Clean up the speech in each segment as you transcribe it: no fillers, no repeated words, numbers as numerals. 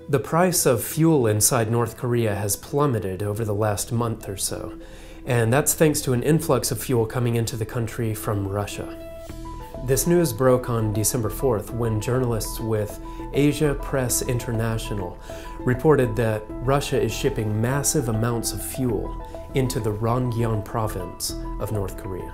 The price of fuel inside North Korea has plummeted over the last month or so, and that's thanks to an influx of fuel coming into the country from Russia. This news broke on December 4th when journalists with Asia Press International reported that Russia is shipping massive amounts of fuel into the Ronggyeon province of North Korea.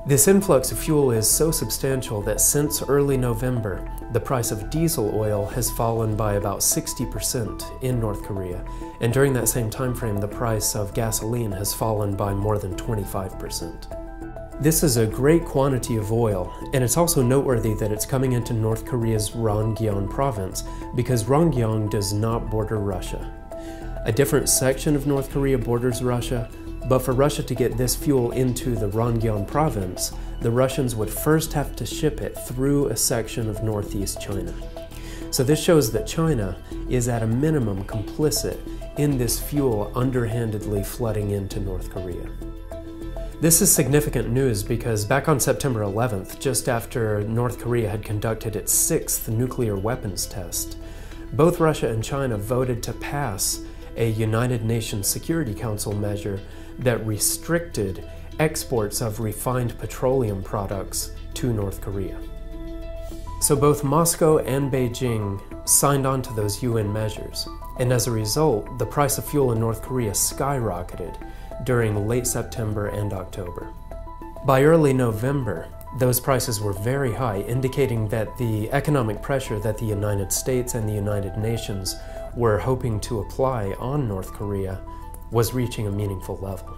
This influx of fuel is so substantial that since early November, the price of diesel oil has fallen by about 60% in North Korea, and during that same time frame, the price of gasoline has fallen by more than 25%. This is a great quantity of oil, and it's also noteworthy that it's coming into North Korea's Ronggyeon province because Ronggyeon does not border Russia. A different section of North Korea borders Russia, but for Russia to get this fuel into the Ronggyeon province, the Russians would first have to ship it through a section of northeast China. So this shows that China is at a minimum complicit in this fuel underhandedly flooding into North Korea. This is significant news because back on September 11th, just after North Korea had conducted its 6th nuclear weapons test, both Russia and China voted to pass a United Nations Security Council measure that restricted exports of refined petroleum products to North Korea. So both Moscow and Beijing signed on to those UN measures, and as a result, the price of fuel in North Korea skyrocketed during late September and October. By early November, those prices were very high, indicating that the economic pressure that the United States and the United Nations were hoping to apply on North Korea was reaching a meaningful level.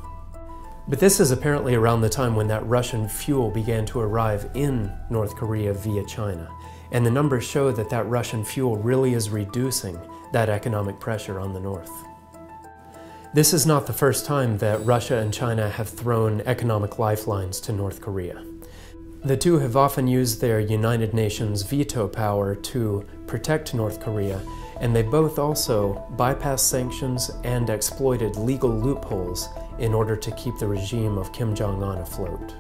But this is apparently around the time when that Russian fuel began to arrive in North Korea via China, and the numbers show that that Russian fuel really is reducing that economic pressure on the North. This is not the first time that Russia and China have thrown economic lifelines to North Korea. The two have often used their United Nations veto power to protect North Korea, and they both also bypassed sanctions and exploited legal loopholes in order to keep the regime of Kim Jong-un afloat.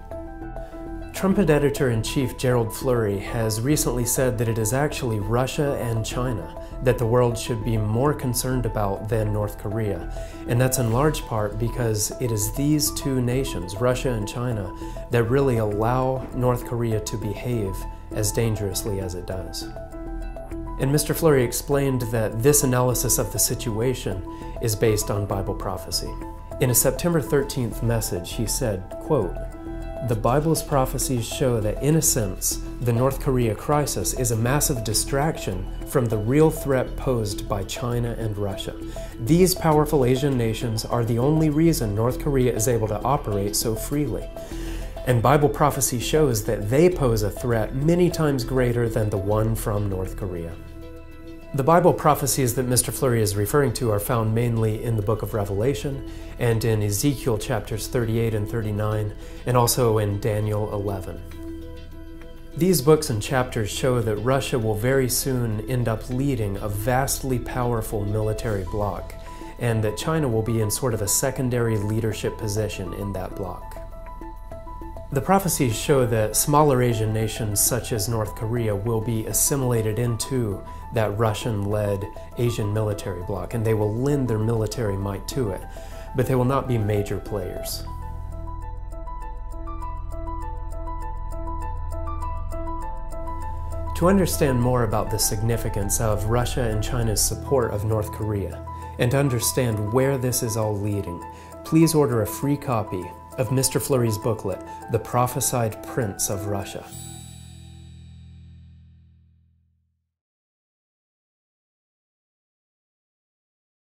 Trumpet editor-in-chief Gerald Flurry has recently said that it is actually Russia and China that the world should be more concerned about than North Korea, and that's in large part because it is these two nations, Russia and China, that really allow North Korea to behave as dangerously as it does. And Mr. Flurry explained that this analysis of the situation is based on Bible prophecy. In a September 13th message, he said, quote, "The Bible's prophecies show that, in a sense, the North Korea crisis is a massive distraction from the real threat posed by China and Russia. These powerful Asian nations are the only reason North Korea is able to operate so freely. And Bible prophecy shows that they pose a threat many times greater than the one from North Korea." The Bible prophecies that Mr. Flurry is referring to are found mainly in the book of Revelation and in Ezekiel chapters 38 and 39, and also in Daniel 11. These books and chapters show that Russia will very soon end up leading a vastly powerful military bloc, and that China will be in sort of a secondary leadership position in that bloc. The prophecies show that smaller Asian nations such as North Korea will be assimilated into that Russian-led Asian military bloc, and they will lend their military might to it, but they will not be major players. To understand more about the significance of Russia and China's support of North Korea, and to understand where this is all leading, please order a free copy of Mr. Flurry's booklet, The Prophesied Prince of Russia.